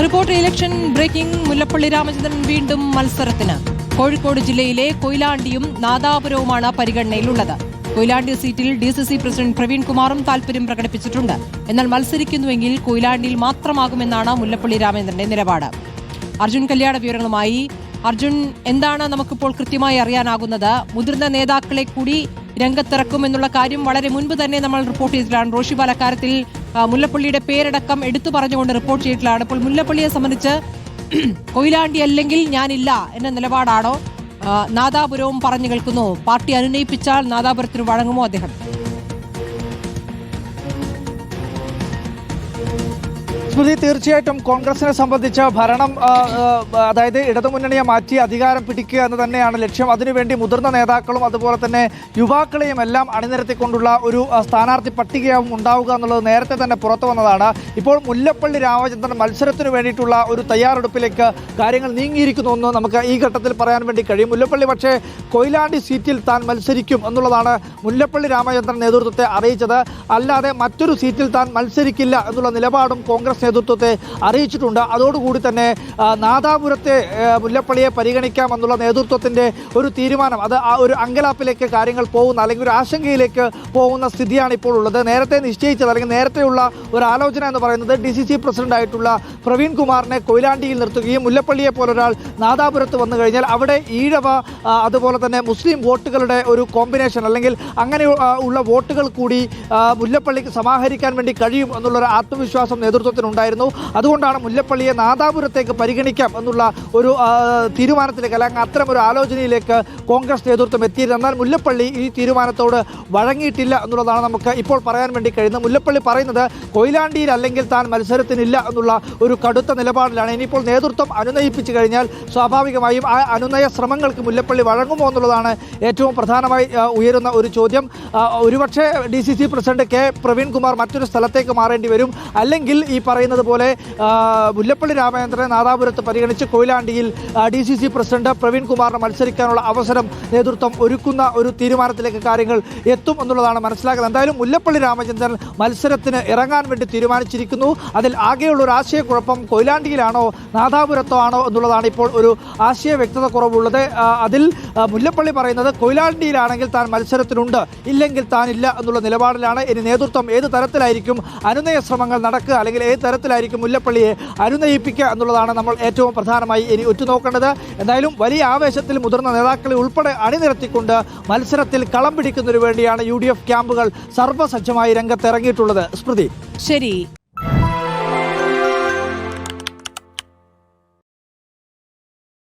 Reporter election breaking. Mullappally Ramachandran വീണ്ടും മത്സരത്തിന്. കോഴിക്കോട് ജില്ലയിലെ കൊയിലാണ്ടിയും നാദാപുരവുമാണ് പരിഗണനയിലുള്ളത്. കൊയിലാണ്ടി സീറ്റിൽ DCC പ്രസിഡന്റ് പ്രവീൺ കുമാറും താൽപര്യം പ്രകടിപ്പിച്ചിട്ടുണ്ട്. എന്നാൽ മത്സരിക്കുന്നുവെങ്കിൽ കൊയിലാണ്ടിയിൽ മാത്രമാകുമെന്നാണ് മുല്ലപ്പള്ളി രാമചന്ദ്രന്റെ നിലപാട്. അർജുൻ കല്യാണ വിവരങ്ങളുമായി. അർജുൻ, എന്താണ് നമുക്കിപ്പോൾ കൃത്യമായി അറിയാനാകുന്നത്? മുതിർന്ന നേതാക്കളെ കൂടി രംഗത്തിറക്കുമെന്നുള്ള കാര്യം വളരെ മുൻപ് തന്നെ നമ്മൾ റിപ്പോർട്ട് ചെയ്തിട്ടുള്ളതാണ്. റോഷി ബാൽ അക്കാര്യത്തിൽ മുല്ലപ്പള്ളിയുടെ പേരടക്കം എടുത്തു പറഞ്ഞുകൊണ്ട് റിപ്പോർട്ട് ചെയ്തിട്ടുള്ളതാണ്. ഇപ്പോൾ മുല്ലപ്പള്ളിയെ സംബന്ധിച്ച് കൊയിലാണ്ടി അല്ലെങ്കിൽ ഞാനില്ല എന്ന നിലപാടാണോ? നാദാപുരവും പറഞ്ഞു കേൾക്കുന്നു. പാർട്ടി അനുനയിപ്പിച്ചാൽ നാദാപുരത്തിന് വഴങ്ങുമോ അദ്ദേഹം? സ്മൃതി, തീർച്ചയായിട്ടും കോൺഗ്രസിനെ സംബന്ധിച്ച് ഭരണം, അതായത് ഇടതുമുന്നണിയെ മാറ്റി അധികാരം പിടിക്കുക എന്ന് തന്നെയാണ് ലക്ഷ്യം. അതിനുവേണ്ടി മുതിർന്ന നേതാക്കളും അതുപോലെ തന്നെ യുവാക്കളെയും എല്ലാം അണിനിരത്തിക്കൊണ്ടുള്ള ഒരു സ്ഥാനാർത്ഥി പട്ടികയാവും ഉണ്ടാവുക എന്നുള്ളത് നേരത്തെ തന്നെ പുറത്തു വന്നതാണ്. ഇപ്പോൾ മുല്ലപ്പള്ളി രാമചന്ദ്രൻ മത്സരത്തിന് വേണ്ടിയിട്ടുള്ള ഒരു തയ്യാറെടുപ്പിലേക്ക് കാര്യങ്ങൾ നീങ്ങിയിരിക്കുന്നുവെന്ന് നമുക്ക് ഈ ഘട്ടത്തിൽ പറയാൻ വേണ്ടി കഴിയും. മുല്ലപ്പള്ളി പക്ഷേ കൊയിലാണ്ടി സീറ്റിൽ താൻ മത്സരിക്കും എന്നുള്ളതാണ് മുല്ലപ്പള്ളി രാമചന്ദ്രൻ നേതൃത്വത്തെ അറിയിച്ചത്. അല്ലാതെ മറ്റൊരു സീറ്റിൽ താൻ മത്സരിക്കില്ല എന്നുള്ള നിലപാടും കോൺഗ്രസ് നേതൃത്വത്തെ അറിയിച്ചിട്ടുണ്ട്. അതോടുകൂടി തന്നെ നാദാപുരത്തെ മുല്ലപ്പള്ളിയെ പരിഗണിക്കാമെന്നുള്ള നേതൃത്വത്തിൻ്റെ ഒരു തീരുമാനം, അത് ആ ഒരു അങ്കലാപ്പിലേക്ക് കാര്യങ്ങൾ പോകുന്ന, അല്ലെങ്കിൽ ഒരു ആശങ്കയിലേക്ക് പോകുന്ന സ്ഥിതിയാണ് ഇപ്പോൾ ഉള്ളത്. നേരത്തെ നിശ്ചയിച്ചത്, അല്ലെങ്കിൽ നേരത്തെയുള്ള ഒരു ആലോചന എന്ന് പറയുന്നത് DCC പ്രസിഡന്റായിട്ടുള്ള പ്രവീൺ കുമാറിനെ കൊയിലാണ്ടിയിൽ നിർത്തുകയും മുല്ലപ്പള്ളിയെ പോലൊരാൾ നാദാപുരത്ത് വന്നു കഴിഞ്ഞാൽ അവിടെ ഈഴവ അതുപോലെ തന്നെ മുസ്ലിം വോട്ടുകളുടെ ഒരു കോമ്പിനേഷൻ, അല്ലെങ്കിൽ അങ്ങനെ ഉള്ള വോട്ടുകൾ കൂടി മുല്ലപ്പള്ളിക്ക് സമാഹരിക്കാൻ വേണ്ടി കഴിയും എന്നുള്ളൊരു ആത്മവിശ്വാസം നേതൃത്വത്തിനുണ്ടായിരുന്നു. അതുകൊണ്ടാണ് മുല്ലപ്പള്ളിയെ നാദാപുരത്തേക്ക് പരിഗണിക്കാം എന്നുള്ള ഒരു തീരുമാനത്തിലേക്ക്, അല്ലെങ്കിൽ അത്തരം ഒരു ആലോചനയിലേക്ക് കോൺഗ്രസ് നേതൃത്വം എത്തിയത്. എന്നാൽ മുല്ലപ്പള്ളി ഈ തീരുമാനത്തോട് വഴങ്ങിയിട്ടില്ല എന്നുള്ളതാണ് നമുക്ക് ഇപ്പോൾ പറയാൻ വേണ്ടി കഴിയുന്നത്. മുല്ലപ്പള്ളി പറയുന്നത് കൊയിലാണ്ടിയിൽ അല്ലെങ്കിൽ താൻ മത്സരത്തിനില്ല എന്നുള്ള ഒരു കടുത്ത നിലപാടിലാണ്. ഇനിയിപ്പോൾ നേതൃത്വം അനുനയിപ്പിച്ചു കഴിഞ്ഞാൽ സ്വാഭാവികമായും ആ അനുനയ ശ്രമങ്ങൾക്ക് മുല്ലപ്പള്ളി വഴങ്ങുമോ എന്നുള്ളതാണ് ഏറ്റവും പ്രധാനമായി ഉയരുന്ന ഒരു ചോദ്യം. ഒരുപക്ഷെ DCC പ്രസിഡന്റ് പ്രവീൺ കുമാർ മറ്റൊരു സ്ഥലത്തേക്ക് മാറേണ്ടി വരും. അല്ലെങ്കിൽ ഈ പറയുന്നത് പോലെ മുല്ലപ്പള്ളി രാമചന്ദ്രനെ നാദാപുരത്ത് പരിഗണിച്ച് കൊയിലാണ്ടിയിൽ DCC പ്രസിഡന്റ് പ്രവീൺ കുമാറിന് മത്സരിക്കാനുള്ള അവസരം നേതൃത്വം ഒരുക്കുന്ന ഒരു തീരുമാനത്തിലേക്ക് കാര്യങ്ങൾ എത്തും എന്നുള്ളതാണ് മനസ്സിലാക്കുന്നത്. എന്തായാലും മുല്ലപ്പള്ളി രാമചന്ദ്രൻ മത്സരത്തിന് ഇറങ്ങാൻ വേണ്ടി തീരുമാനിച്ചിരിക്കുന്നു. അതിൽ ആകെയുള്ള ഒരു ആശയക്കുഴപ്പം കൊയിലാണ്ടിയിലാണോ നാദാപുരത്തോ ആണോ എന്നുള്ളതാണ് ഇപ്പോൾ ഒരു ആശയ വ്യക്തത കുറവുള്ളത്. അതിൽ മുല്ലപ്പള്ളി പറയുന്നത് കൊയിലാണ്ടിയിലാണെങ്കിൽ താൻ മത്സരത്തിനുണ്ട്, ഇല്ലെങ്കിൽ താനില്ല എന്നുള്ള നിലപാടിലാണ്. ഇനി നേതൃത്വം ഏത് തരത്തിലായിരിക്കും അനുനയ ശ്രമങ്ങൾ നടക്കുക, അല്ലെങ്കിൽ ഏത് തരത്തിലായിരിക്കും മുല്ലപ്പള്ളിയെ അനുനയിപ്പിക്കുക എന്നുള്ളതാണ് നമ്മൾ ഏറ്റവും പ്രധാനമായി ഇനി ഉറ്റുനോക്കേണ്ടത്. എന്തായാലും വലിയ ആവേശത്തിൽ മുതിർന്ന നേതാക്കളെ ഉൾപ്പെടെ അണിനിരത്തിക്കൊണ്ട് മത്സരത്തിൽ കളം പിടിക്കുന്നതിനു വേണ്ടിയാണ് UDF ക്യാമ്പുകൾ സർവ്വസജ്ജമായി രംഗത്തിറങ്ങിയിട്ടുള്ളത്. സ്മൃതി, ശരി.